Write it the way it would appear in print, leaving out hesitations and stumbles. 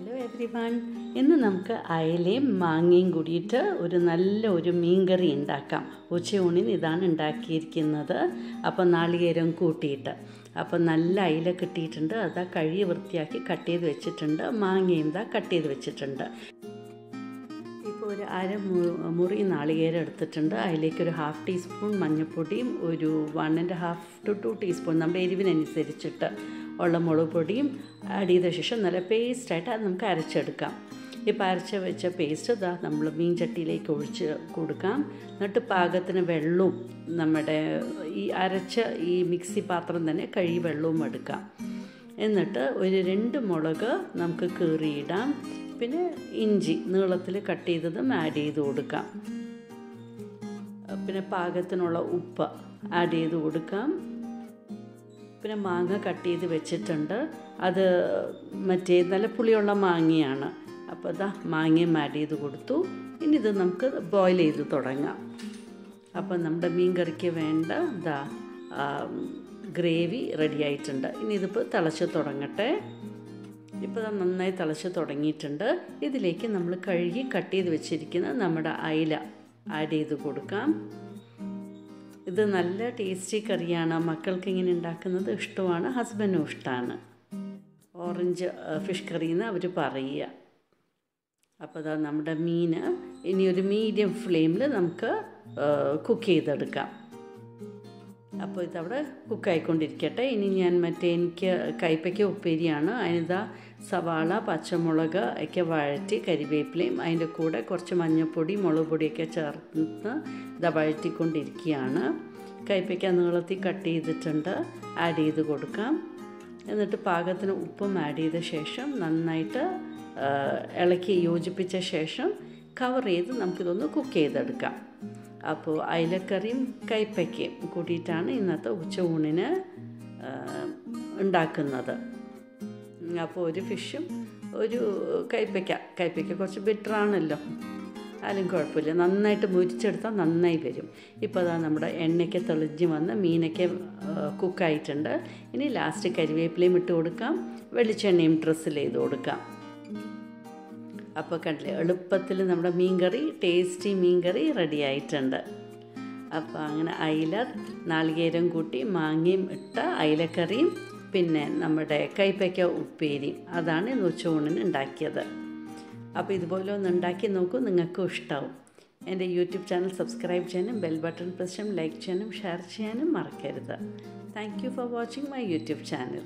Hello everyone, ഇന്ന് നമുക്ക് അയലയും മാങ്ങയും കൂടിയിട്ട് ഒരു മീൻകറി ഉണ്ടാക്കാം. ഉച്ചയൂണിന് ഇതാണ് ഉണ്ടാക്കിയിരിക്കുന്നത്. അപ്പോൾ നാളികേരം കൂട്ടിയിട്ട് നല്ല അയില കിട്ടിയിട്ടുണ്ട്. അതാ കഴുകി വൃത്തിയാക്കി കട്ട് ചെയ്ത് വെച്ചിട്ടുണ്ട്. മാങ്ങയും കട്ട് ചെയ്ത് വെച്ചിട്ടുണ്ട്. ഇപ്പോൾ ഒരു മുറി നാളികേരം എടുത്തിട്ടുണ്ട്. അതിലേക്ക് ഒരു 1/2 ടീസ്പൂൺ മഞ്ഞൾപ്പൊടിയും ഒരു 1.5 to 2 ടീസ്പൂൺ നമ്മുടെ എരിവിനനുസരിച്ചിട്ട് ഉള്ള മുളക് പൊടിയും ആഡ് ചെയ്ത ശേഷം നല്ല പേസ്റ്റായിട്ട് അത് നമുക്ക് അരച്ചെടുക്കാം. ഇപ്പോൾ അരച്ച് വെച്ച പേസ്റ്റ് നമ്മൾ മീൻ ചട്ടിയിലേക്ക് ഒഴിച്ച് കൊടുക്കാം. എന്നിട്ട് പാകത്തിന് വെള്ളവും നമ്മുടെ ഈ അരച്ച ഈ മിക്സി പാത്രം തന്നെ കഴുകി വെള്ളവും എടുക്കാം. എന്നിട്ട് ഒരു 2 മുളക് നമുക്ക് കീറിയിടാം. പിന്നെ ഇഞ്ചി നീളത്തിൽ കട്ട് ചെയ്തതും ആഡ് ചെയ്ത് കൊടുക്കാം. പിന്നെ പാകത്തിനുള്ള ഉപ്പ് ആഡ് ചെയ്ത് കൊടുക്കാം. പിന്നെ മാങ്ങ കട്ട് ചെയ്ത് വെച്ചിട്ടുണ്ട്. അത് നല്ല പുളിയുള്ള മാങ്ങയാണ്. അപ്പോൾ മാങ്ങയും ആഡ് ചെയ്ത് കൊടുത്തു. ഇനി ഇത് നമുക്ക് ബോയിൽ ചെയ്ത് തുടങ്ങാം. അപ്പോൾ നമ്മുടെ മീൻ കറിക്ക് വേണ്ട ഗ്രേവി റെഡി ആയിട്ടുണ്ട്. ഇനി ഇതിപ്പോൾ തിളച്ച് തുടങ്ങട്ടെ. ഇപ്പോൾ നന്നായി തിളച്ച് തുടങ്ങിയിട്ടുണ്ട്. ഇതിലേക്ക് നമ്മൾ കഴുകി കട്ട് ചെയ്ത് വെച്ചിരിക്കുന്ന നമ്മുടെ അയില ആഡ് ചെയ്ത് കൊടുക്കാം. ഇത് നല്ല ടേസ്റ്റി കറിയാണ്. മക്കൾക്ക് ഇങ്ങനെ ഉണ്ടാക്കുന്നത് ഇഷ്ടമാണ്, ഹസ്ബൻഡിനും ഇഷ്ടമാണ്. ഓറഞ്ച് ഫിഷ് കറി എന്ന് അവർ പറയുക. അപ്പോൾ നമ്മുടെ മീൻ ഇനി ഒരു മീഡിയം ഫ്ലെയിമിൽ നമുക്ക് കുക്ക് ചെയ്തെടുക്കാം. അപ്പോൾ ഇതവിടെ കുക്കായിക്കൊണ്ടിരിക്കട്ടെ. ഇനി ഞാൻ എനിക്ക് കൈപ്പയ്ക്ക ഉപ്പേരിയാണ്. അതിനിതാ സവാള, പച്ചമുളക് ഒക്കെ വഴറ്റി കരിവേപ്പിലയും അതിൻ്റെ കൂടെ കുറച്ച് മഞ്ഞൾപ്പൊടി മുളക് പൊടിയൊക്കെ ചേർത്ത് വഴറ്റിക്കൊണ്ടിരിക്കുകയാണ്. കൈപ്പയ്ക്ക നീളത്തിൽ കട്ട് ചെയ്തിട്ടുണ്ട്. ആഡ് ചെയ്ത് കൊടുക്കാം. എന്നിട്ട് പാകത്തിന് ഉപ്പും ആഡ് ചെയ്ത ശേഷം നന്നായിട്ട് ഇളക്കി യോജിപ്പിച്ച ശേഷം കവർ ചെയ്ത് നമുക്കിതൊന്ന് കുക്ക് ചെയ്തെടുക്കാം. അപ്പോൾ അയിലക്കറിയും കൈപ്പയ്ക്കയും കൂട്ടിയിട്ടാണ് ഇന്നത്തെ ഉച്ചയൂണിന് ഉണ്ടാക്കുന്നത്. അപ്പോൾ ഒരു ഫിഷും ഒരു കൈപ്പയ്ക്ക കുറച്ച് ബെറ്ററാണല്ലോ, ആരും കുഴപ്പമില്ല. നന്നായിട്ട് മുരിച്ചെടുത്താൽ നന്നായി വരും. ഇപ്പോൾ നമ്മുടെ എണ്ണയ്ക്ക് തെളിഞ്ഞ് വന്ന് മീനൊക്കെ കുക്കായിട്ടുണ്ട്. ഇനി ലാസ്റ്റ് കരിവേപ്പിലയും ഇട്ട് കൊടുക്കാം. വെളിച്ചെണ്ണയും ഡ്രസ്സിൽ ചെയ്ത് കൊടുക്കാം. അപ്പോൾ കണ്ടില്ലേ, എളുപ്പത്തിൽ നമ്മുടെ മീൻകറി, ടേസ്റ്റി മീൻകറി റെഡി ആയിട്ടുണ്ട്. അപ്പോൾ അങ്ങനെ അയില നാളികേരം കൂട്ടി മാങ്ങയും ഇട്ട അയിലക്കറിയും പിന്നെ നമ്മുടെ കൈപ്പയ്ക്ക ഉപ്പേരിയും അതാണ് ഇന്ന് ഉച്ചയൂണിന് ഉണ്ടാക്കിയത്. അപ്പോൾ ഇതുപോലെ ഒന്ന് ഉണ്ടാക്കി നോക്കൂ, നിങ്ങൾക്കും ഇഷ്ടമാവും. എൻ്റെ യൂട്യൂബ് ചാനൽ സബ്സ്ക്രൈബ് ചെയ്യാനും ബെൽ ബട്ടൺ പ്രസ് ചെയ്യാനും ലൈക്ക് ചെയ്യാനും ഷെയർ ചെയ്യാനും മറക്കരുത്. Thank you for watching my YouTube channel.